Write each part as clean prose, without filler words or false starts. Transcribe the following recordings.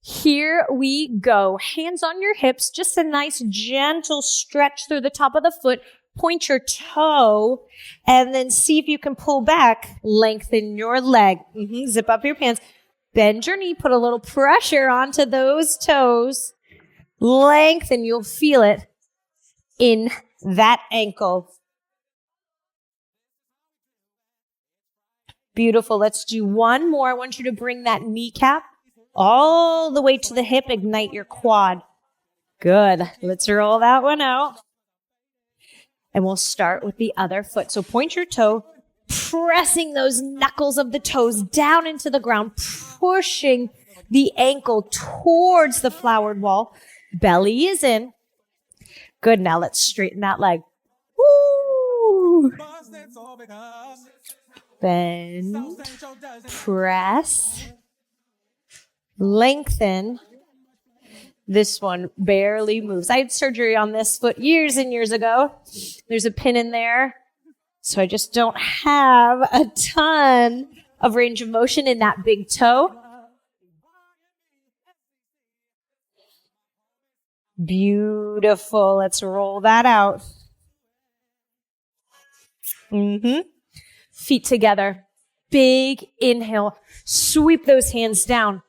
Here we go. Hands on your hips, just a nice gentle stretch through the top of the foot. Point your toe and then see if you can pull back. Lengthen your leg. Zip up your pants. Bend your knee. Put a little pressure onto those toes. Lengthen. You'll feel it in that ankle. Beautiful. Let's do one more. I want you to bring that kneecap all the way to the hip. Ignite your quad. Good. Let's roll that one out. And we'll start with the other foot. So point your toe, pressing those knuckles of the toes down into the ground, pushing the ankle towards the flowered wall. Belly is in. Good. Now let's straighten that leg. Woo! Bend, press, lengthen. This one barely moves. I had surgery on this foot years and years ago. There's a pin in there. So I just don't have a ton of range of motion in that big toe. Beautiful. Let's roll that out. Feet together. Big inhale. Sweep those hands down.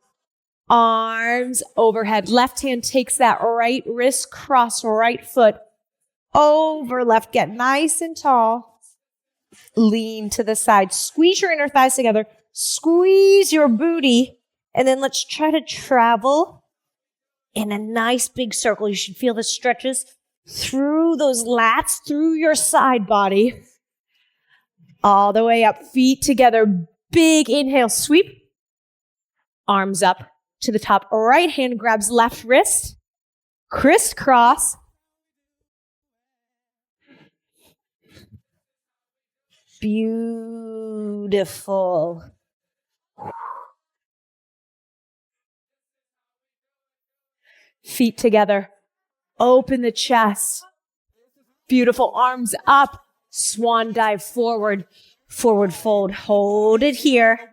Arms overhead. Left hand takes that right wrist, cross right foot over left. Get nice and tall. Lean to the side. Squeeze your inner thighs together. Squeeze your booty. And then let's try to travel in a nice big circle. You should feel the stretches through those lats, through your side body. All the way up. Feet together. Big inhale. Sweep. Arms up to the top. Right hand grabs left wrist. Crisscross. Beautiful. Feet together. Open the chest. Beautiful. Arms up. Swan dive forward. Forward fold. Hold it here.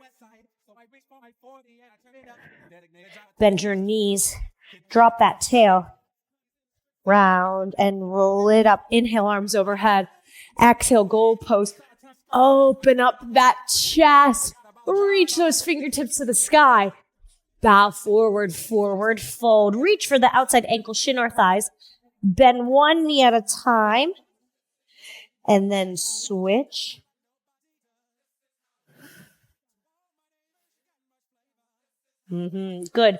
Bend your knees. Drop that tail. Round and roll it up. Inhale, arms overhead. Exhale, goal post. Open up that chest. Reach those fingertips to the sky. Bow forward, forward fold. Reach for the outside ankle, shin or thighs. Bend one knee at a time. And then switch. Good.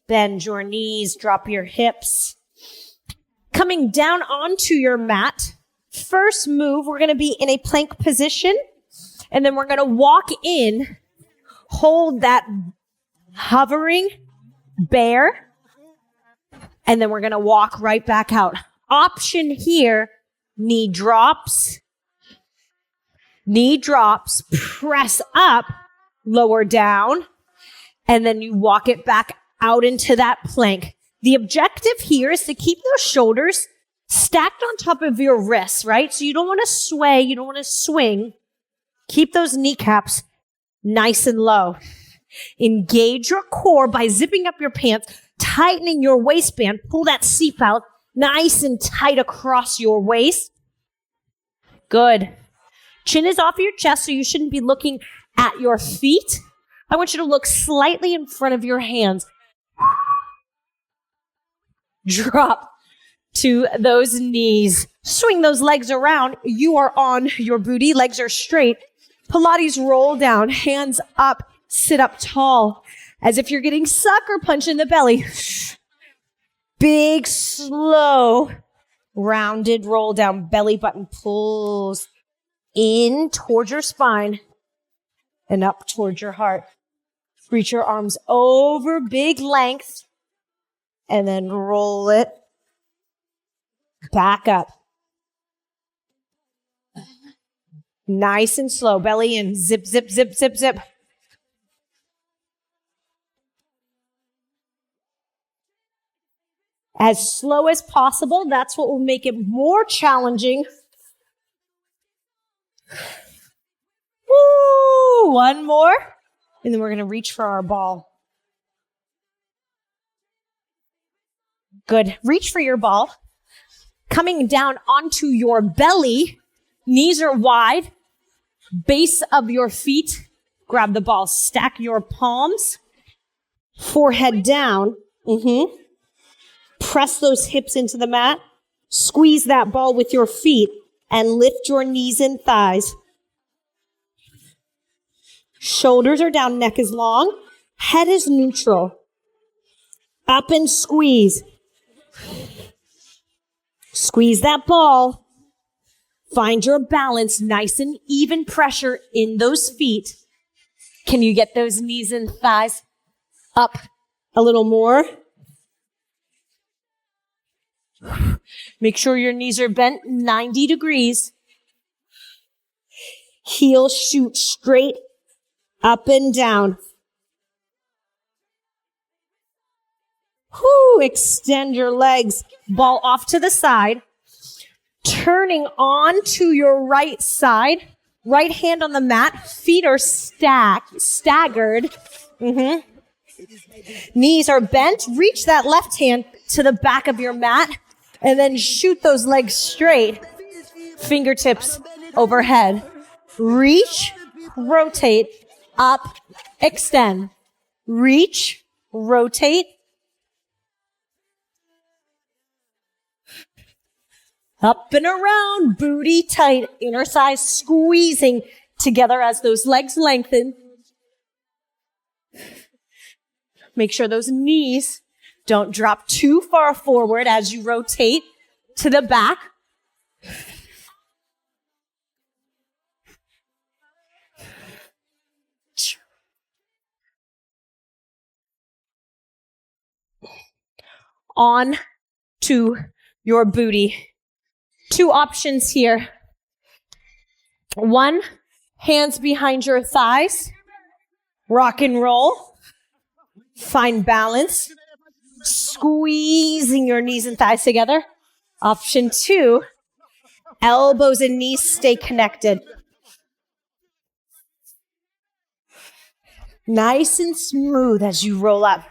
Bend your knees, drop your hips. Coming down onto your mat. First move, we're going to be in a plank position. And then we're going to walk in, hold that hovering bear. And then we're going to walk right back out. Option here, knee drops, press up, lower down. And then you walk it back out into that plank. The objective here is to keep those shoulders stacked on top of your wrists, right? So you don't want to sway, you don't want to swing. Keep those kneecaps nice and low. Engage your core by zipping up your pants, tightening your waistband. Pull that seatbelt nice and tight across your waist. Good. Chin is off your chest, so you shouldn't be looking at your feet. I want you to look slightly in front of your hands. Drop to those knees. Swing those legs around. You are on your booty. Legs are straight. Pilates roll down. Hands up. Sit up tall. As if you're getting sucker punch in the belly. Big, slow, rounded roll down. Belly button pulls in towards your spine and up towards your heart. Reach your arms over, big length, and then roll it back up. Nice and slow. Belly in. Zip, zip, zip, zip, zip. As slow as possible. That's what will make it more challenging. Woo! One more. And then we're going to reach for our ball. Good. Reach for your ball. Coming down onto your belly. Knees are wide. Base of your feet. Grab the ball. Stack your palms. Forehead down. Press those hips into the mat. Squeeze that ball with your feet and lift your knees and thighs. Shoulders are down, neck is long. Head is neutral. Up and squeeze. Squeeze that ball. Find your balance, nice and even pressure in those feet. Can you get those knees and thighs up a little more? Make sure your knees are bent 90 degrees. Heels shoot straight up and down. Extend your legs. Ball off to the side. Turning on to your right side. Right hand on the mat. Feet are staggered. Knees are bent. Reach that left hand to the back of your mat. And then shoot those legs straight. Fingertips overhead. Reach, rotate, up, extend. Reach, rotate. Up and around, booty tight, inner thighs squeezing together as those legs lengthen. Make sure those knees don't drop too far forward as you rotate to the back. On to your booty. Two options here. One, hands behind your thighs. Rock and roll. Find balance. Squeezing your knees and thighs together. Option two, elbows and knees stay connected. Nice and smooth as you roll up.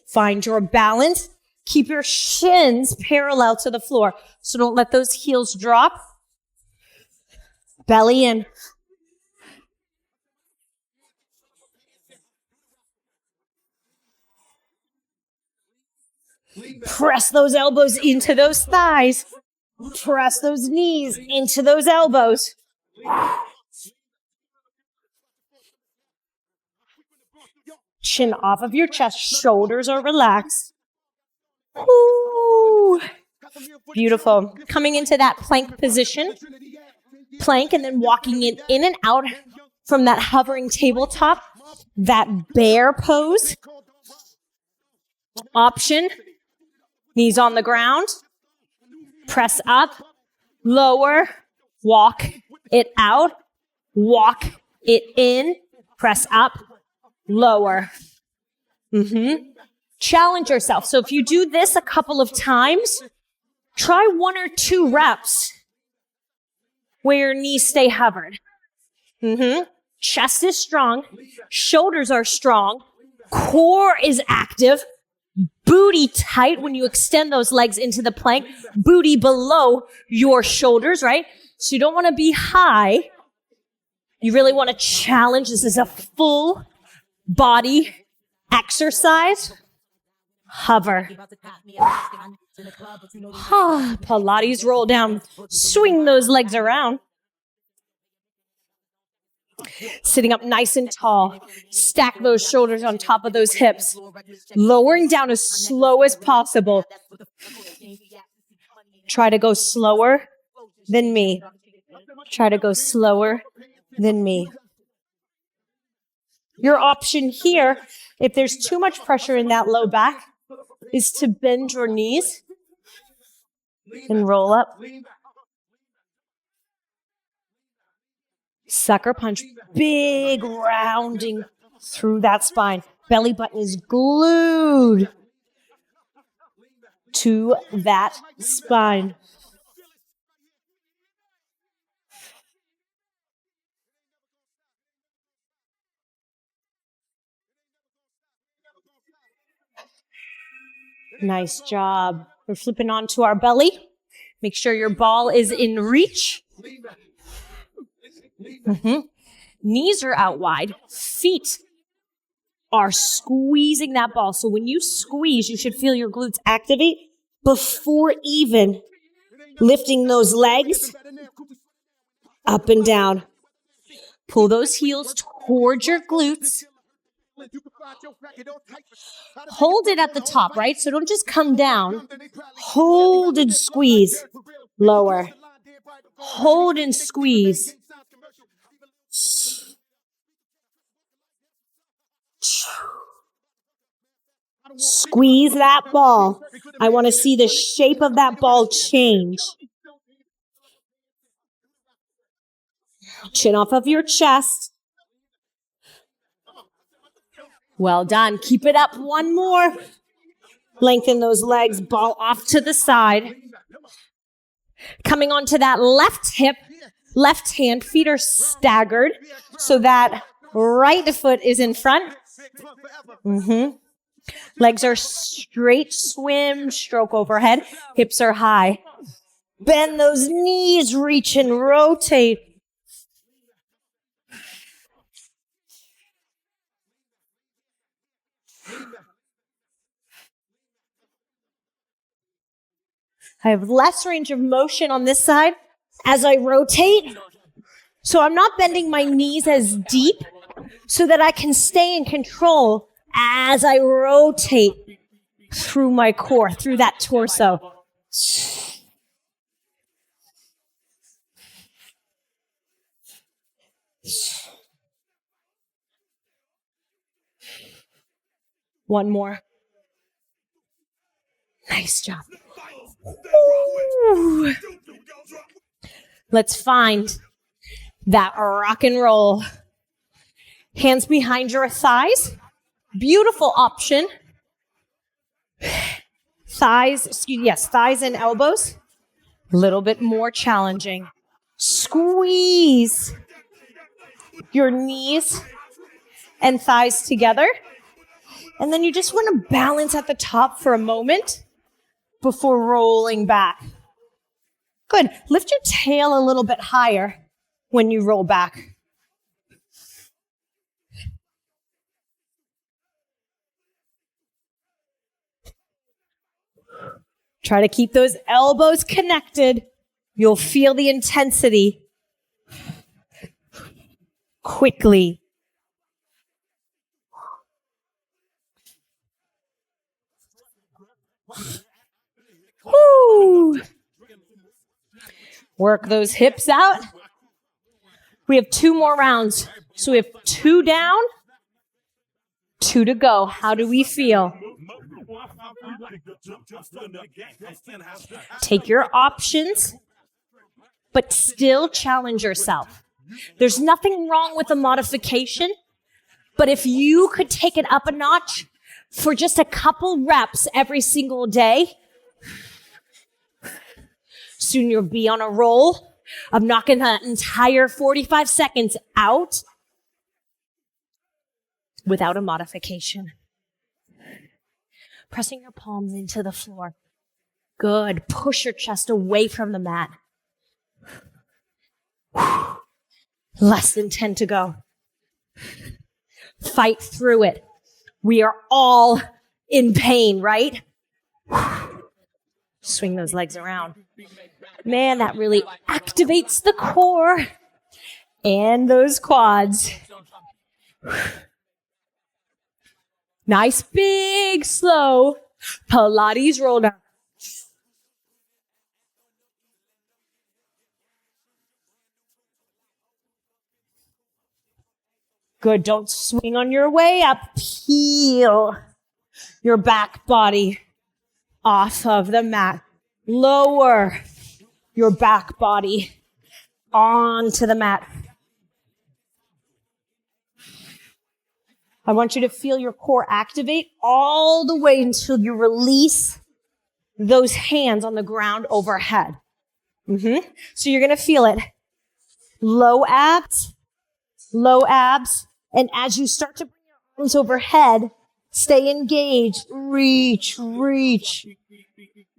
Find your balance. Keep your shins parallel to the floor. So don't let those heels drop. Belly in. Press those elbows into those thighs. Press those knees into those elbows. Chin off of your chest. Shoulders are relaxed. Ooh. Beautiful. Coming into that plank position. Plank and then walking in and out from that hovering tabletop. That bear pose. Option. Knees on the ground. Press up. Lower. Walk it out. Walk it in. Press up. Lower. Challenge yourself. So if you do this a couple of times, try 1 or 2 reps where your knees stay hovered. Chest is strong. Shoulders are strong. Core is active. Booty tight when you extend those legs into the plank. Booty below your shoulders, right? So you don't want to be high. You really want to challenge. This is a full body exercise. Hover. Pilates roll down. Swing those legs around. Sitting up nice and tall. Stack those shoulders on top of those hips. Lowering down as slow as possible. Try to go slower than me. Try to go slower than me. Your option here, if there's too much pressure in that low back, is to bend your knees and roll up. Sucker punch, big rounding through that spine. Belly button is glued to that spine. Nice job. We're flipping onto our belly. Make sure your ball is in reach. Knees are out wide. Feet are squeezing that ball. So when you squeeze, you should feel your glutes activate before even lifting those legs up and down. Pull those heels towards your glutes. Hold it at the top, right? So don't just come down. Hold and squeeze. Lower. Hold and squeeze. Squeeze that ball. I want to see the shape of that ball change. Chin off of your chest. Well done. Keep it up. One more. Lengthen those legs. Ball off to the side. Coming onto that left hip. Left hand. Feet are staggered so that right foot is in front. Legs are straight. Swim. Stroke overhead. Hips are high. Bend those knees. Reach and rotate. I have less range of motion on this side as I rotate. So I'm not bending my knees as deep so that I can stay in control as I rotate through my core, through that torso. One more. Nice job. Ooh. Let's find that rock and roll. Hands behind your thighs. Beautiful option. Thighs and elbows. A little bit more challenging. Squeeze your knees and thighs together. And then you just want to balance at the top for a moment before rolling back. Good. Lift your tail a little bit higher when you roll back. Try to keep those elbows connected. You'll feel the intensity quickly. Woo! Work those hips out. We have 2 more rounds. So we have 2 down, 2 to go. How do we feel? Take your options, but still challenge yourself. There's nothing wrong with a modification, but if you could take it up a notch for just a couple reps every single day, soon you'll be on a roll of knocking that entire 45 seconds out without a modification. Pressing your palms into the floor. Good. Push your chest away from the mat. Less than 10 to go. Fight through it. We are all in pain, right? Swing those legs around. Man, that really activates the core and those quads. Nice, big, slow Pilates roll down. Good. Don't swing on your way up. Peel your back body off of the mat. Lower your back body onto the mat. I want you to feel your core activate all the way until you release those hands on the ground overhead. So you're going to feel it. Low abs. And as you start to bring your arms overhead, Stay engaged. Reach, reach.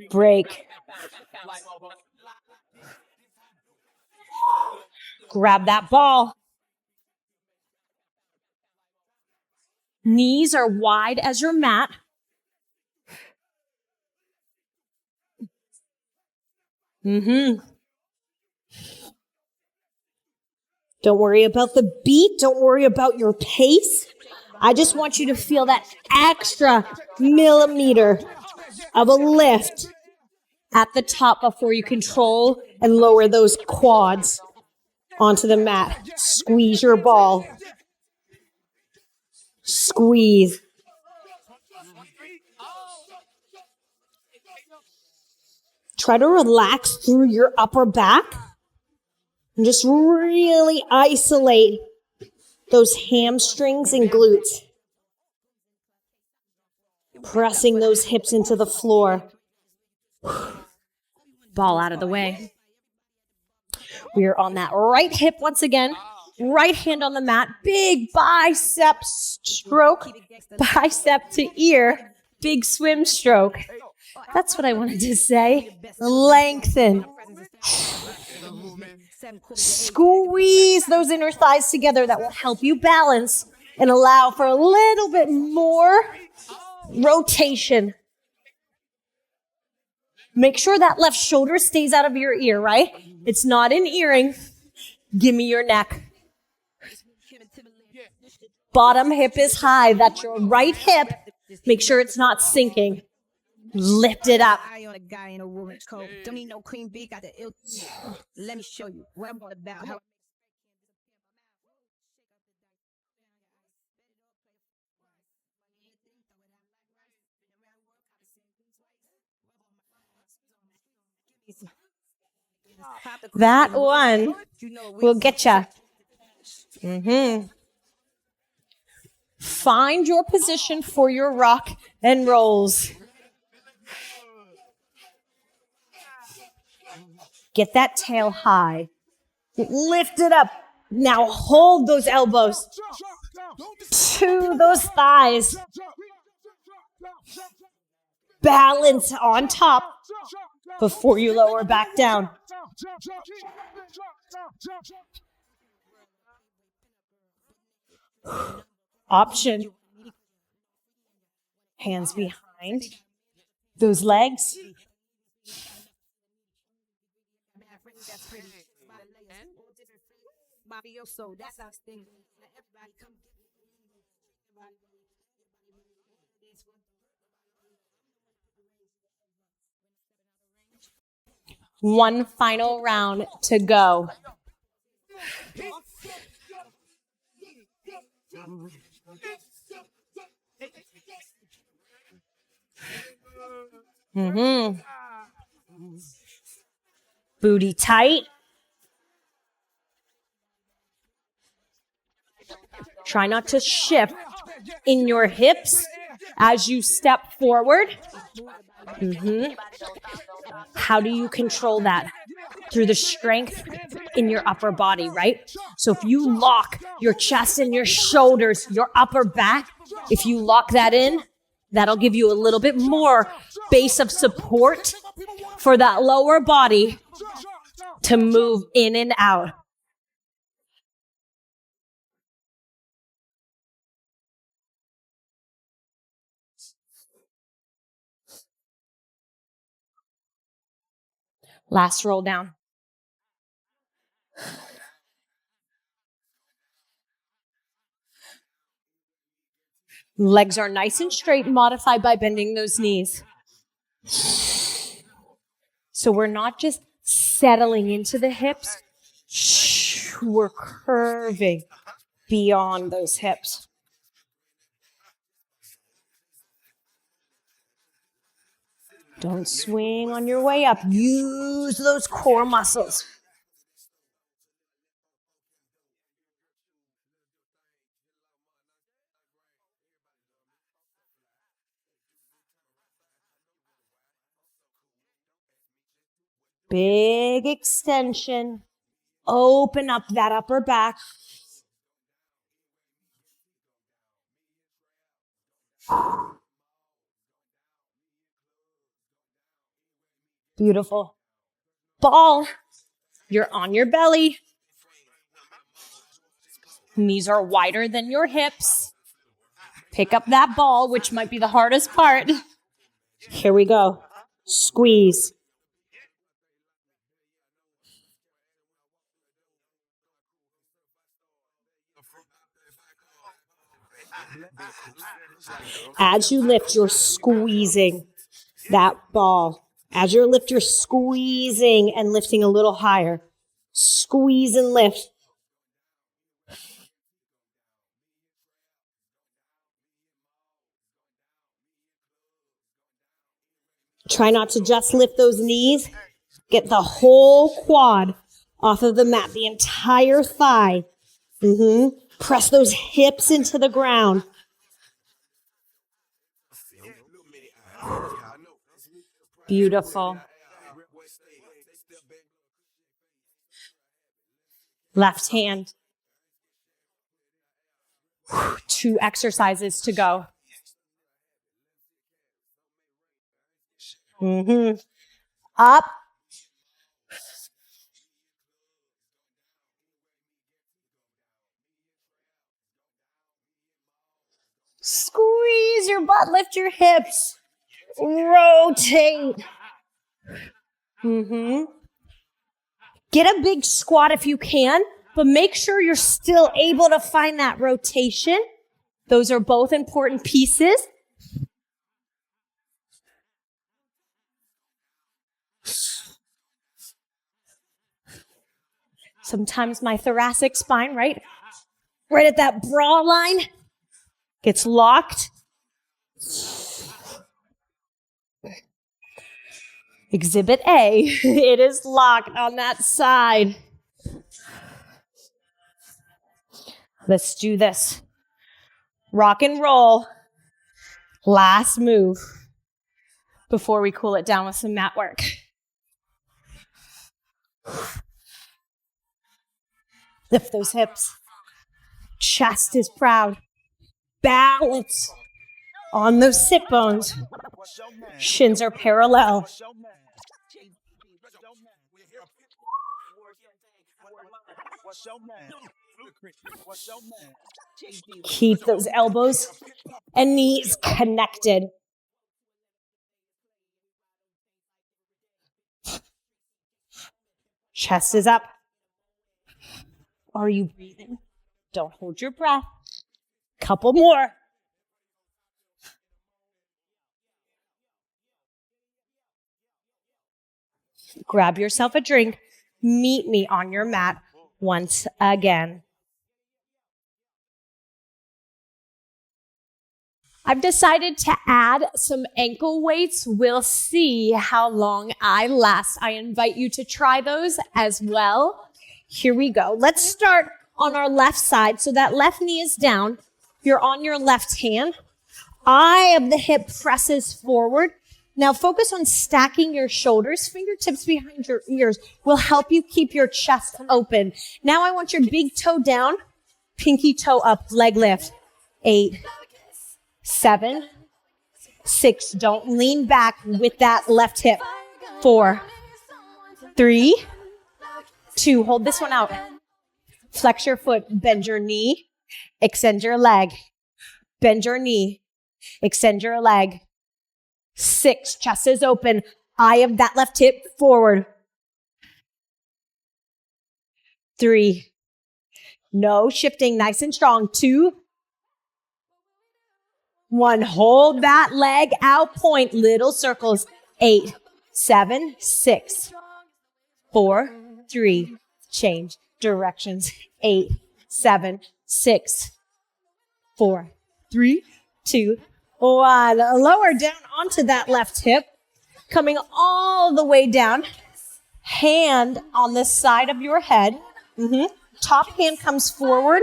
Break. Grab that ball. Knees are wide as your mat. Don't worry about the beat. Don't worry about your pace. I just want you to feel that extra millimeter of a lift at the top before you control and lower those quads onto the mat. Squeeze your ball. Squeeze. Try to relax through your upper back and just really isolate those hamstrings and glutes. Pressing those hips into the floor. Ball out of the way. We are on that right hip once again. Right hand on the mat. Big bicep stroke. Bicep to ear. Big swim stroke. That's what I wanted to say. Lengthen. Squeeze those inner thighs together. That will help you balance and allow for a little bit more rotation. Make sure that left shoulder stays out of your ear, right? It's not an earring. Give me your neck. Bottom hip is high. That's your right hip. Make sure it's not sinking. Lift it up. Let me show you what I'm all about. That one will get you. Find your position for your rock and rolls. Get that tail high. Lift it up. Now hold those elbows to those thighs. Balance on top before you lower back down. Option. Hands behind those legs. One final round to go. Booty tight. Try not to shift in your hips as you step forward. How do you control that? Through the strength in your upper body, right? So if you lock your chest and your shoulders, your upper back, if you lock that in, that'll give you a little bit more base of support for that lower body to move in and out. Last roll down. Legs are nice and straight, modified by bending those knees. So we're not just settling into the hips. We're curving beyond those hips. Don't swing on your way up. Use those core muscles. Big extension. Open up that upper back. Beautiful. Ball. You're on your belly. Knees are wider than your hips. Pick up that ball, which might be the hardest part. Here we go. Squeeze. As you lift, you're squeezing that ball. As you lift, you're squeezing and lifting a little higher. Squeeze and lift. Try not to just lift those knees. Get the whole quad off of the mat, the entire thigh. Press those hips into the ground. Beautiful. Left hand. 2 exercises to go. Up. Squeeze your butt, lift your hips. Rotate. Get a big squat if you can, but make sure you're still able to find that rotation. Those are both important pieces. Sometimes my thoracic spine, right at that bra line, gets locked. Exhibit A, it is locked on that side. Let's do this. Rock and roll. Last move before we cool it down with some mat work. Lift those hips. Chest is proud. Balance on those sit bones. Shins are parallel. Keep those elbows and knees connected. Chest is up. Are you breathing? Don't hold your breath. Couple more. Grab yourself a drink. Meet me on your mat once again. I've decided to add some ankle weights. We'll see how long I last. I invite you to try those as well. Here we go. Let's start on our left side. So that left knee is down. You're on your left hand. Eye of the hip presses forward. Now focus on stacking your shoulders. Fingertips behind your ears will help you keep your chest open. Now I want your big toe down, pinky toe up, leg lift. 8, 7, 6. Don't lean back with that left hip. 4, 3, 2. Hold this one out. Flex your foot, bend your knee, extend your leg. Bend your knee, extend your leg. 6, chest is open. Eye of that left hip forward. 3, no shifting, nice and strong. 2, 1, hold that leg out, point, little circles. 8, 7, 6, 4, 3, change directions. 8, 7, 6, 4, 3, 2, 1. Lower down onto that left hip, coming all the way down. Hand on the side of your head. Top hand comes forward.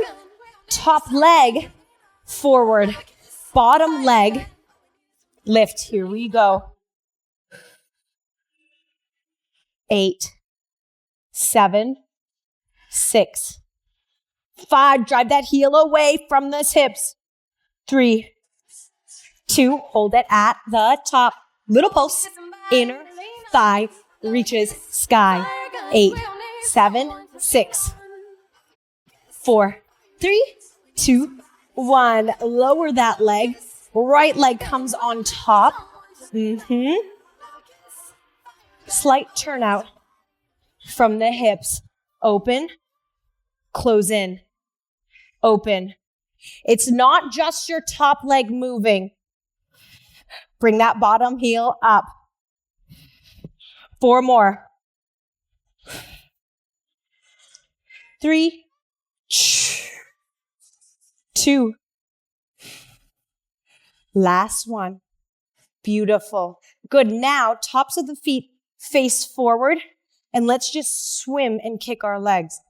Top leg forward. Bottom leg lift. Here we go. 8, 7, 6, 5. Drive that heel away from those hips. 3, 2, hold it at the top. Little pulse, inner thigh reaches sky. 8, 7, 6, 4, 3, 2, 1. Lower that leg. Right leg comes on top. Slight turnout from the hips. Open, close in, open. It's not just your top leg moving. Bring that bottom heel up. 4 more. 3, 2. Last one. Beautiful. Good. Now, tops of the feet face forward, and let's just swim and kick our legs.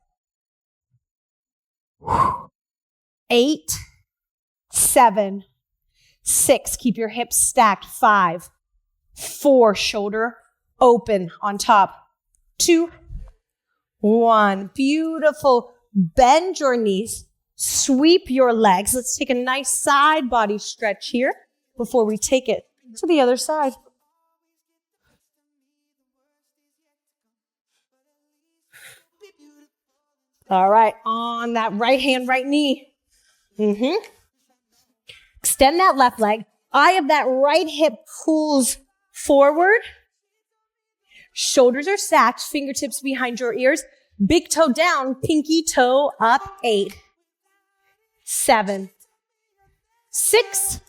8, 7, 6. Keep your hips stacked. 5, 4. Shoulder open on top. 2, 1. Beautiful. Bend your knees. Sweep your legs. Let's take a nice side body stretch here before we take it to the other side. All right, on that right hand, right knee. Extend that left leg. Eye of that right hip pulls forward. Shoulders are stacked, fingertips behind your ears. Big toe down, pinky toe up. 8, 7, 6,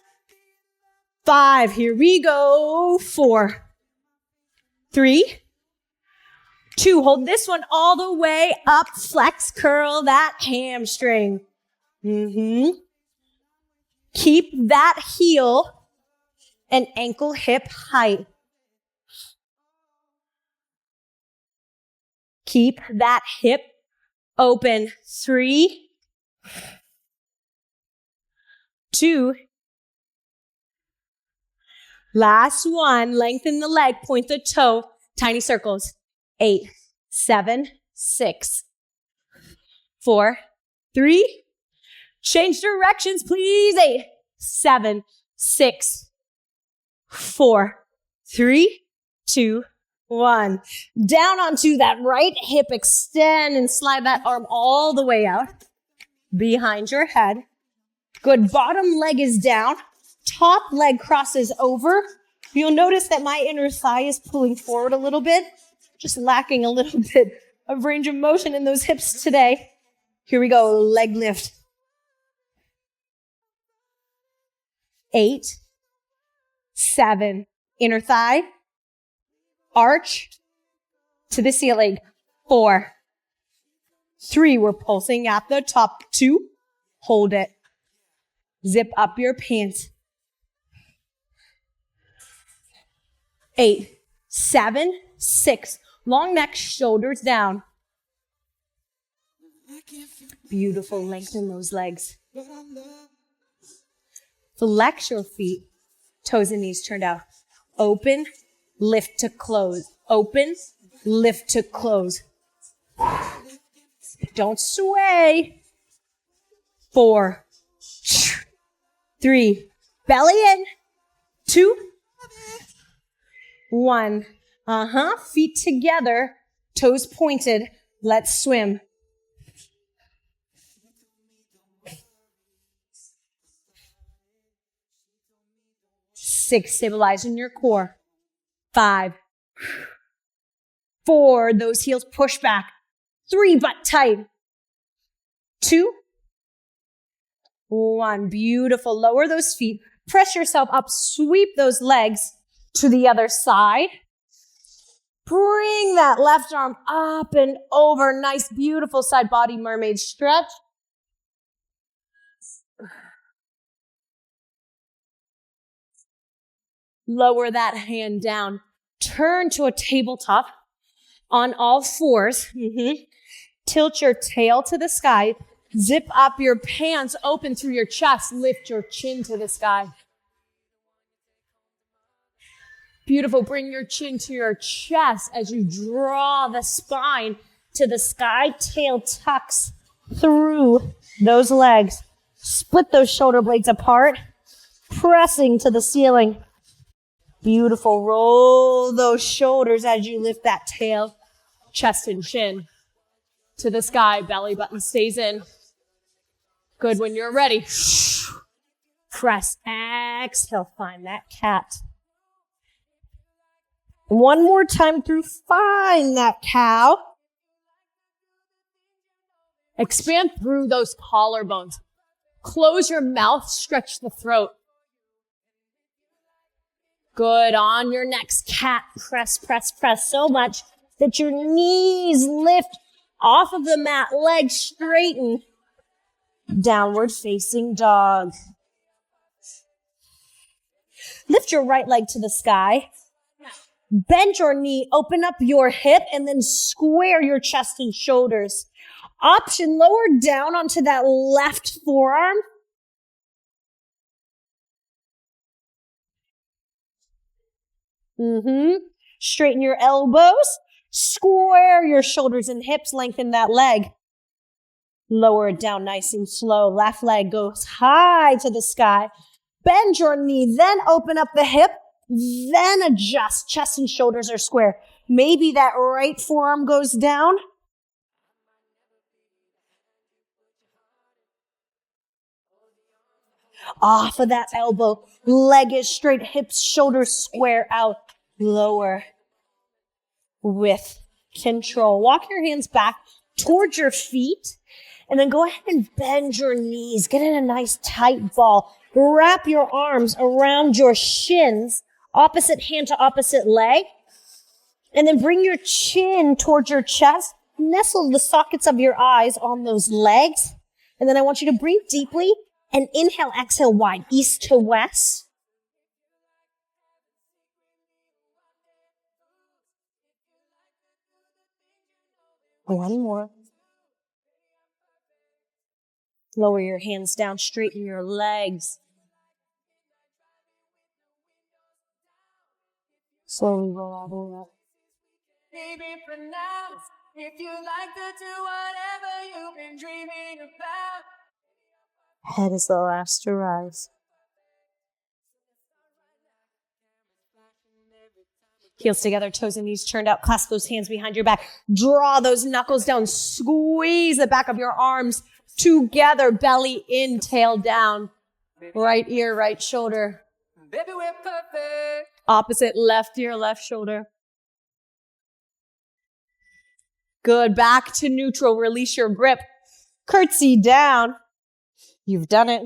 5. Here we go. 4, 3, 2. Hold this one all the way up. Flex, curl that hamstring. Keep that heel and ankle hip height. Keep that hip open. 3, 2. Last one. Lengthen the leg, point the toe, tiny circles. 8, 7, 6, 4, 3. Change directions, please. 8, 7, 6, 4, 3, 2, 1. Down onto that right hip. Extend and slide that arm all the way out behind your head. Good. Bottom leg is down. Top leg crosses over. You'll notice that my inner thigh is pulling forward a little bit. Just lacking a little bit of range of motion in those hips today. Here we go. Leg lift. 8, 7. Inner thigh. Arch to the ceiling. 4, 3. We're pulsing at the top. 2. Hold it. Zip up your pants. 8, 7, 6. Long neck, shoulders down. Beautiful. Lengthen those legs. Flex your feet. Toes and knees turned out. Open, lift to close. Open, lift to close. Don't sway. 4, 3. Belly in. 2, 1. Feet together, toes pointed. Let's swim. 6, stabilize in your core. 5, 4, those heels push back. 3, butt tight. 2, 1, beautiful. Lower those feet. Press yourself up. Sweep those legs to the other side. Bring that left arm up and over. Nice, beautiful side body mermaid stretch. Lower that hand down. Turn to a tabletop on all fours. Tilt your tail to the sky. Zip up your pants, open through your chest. Lift your chin to the sky. Beautiful. Bring your chin to your chest as you draw the spine to the sky. Tail tucks through those legs. Split those shoulder blades apart. pressing to the ceiling. Beautiful. Roll those shoulders as you lift that tail, chest and chin to the sky. Belly button stays in. Good. When you're ready, press, exhale, find that cat. One more time through, find that cow. Expand through those collarbones. Close your mouth, stretch the throat. Good. On your next cat, press, press, press so much that your knees lift off of the mat, legs straighten. Downward facing dog. Lift your right leg to the sky. Bend your knee, open up your hip, and then square your chest and shoulders. Option, lower down onto that left forearm. Straighten your elbows. Square your shoulders and hips. Lengthen that leg. Lower it down nice and slow. Left leg goes high to the sky. Bend your knee, then open up the hip, then adjust. Chest and shoulders are square. Maybe that right forearm goes down. Off of that elbow. Leg is straight, hips, shoulders square out. Lower with control. Walk your hands back towards your feet. And then go ahead and bend your knees. Get in a nice tight ball. Wrap your arms around your shins, opposite hand to opposite leg. And then bring your chin towards your chest. Nestle the sockets of your eyes on those legs. And then I want you to breathe deeply and inhale, exhale wide, east to west. One more. Lower your hands down, straighten your legs. Slowly roll all the way up. Baby, pronounce if you like to do whatever you've been dreaming about. Head is the last to rise. Heels together, toes and knees turned out. Clasp those hands behind your back. Draw those knuckles down. Squeeze the back of your arms together. Belly in, tail down. Right ear, right shoulder. Baby, we're perfect. Opposite left ear, left shoulder. Good. Back to neutral. Release your grip. Curtsy down. You've done it.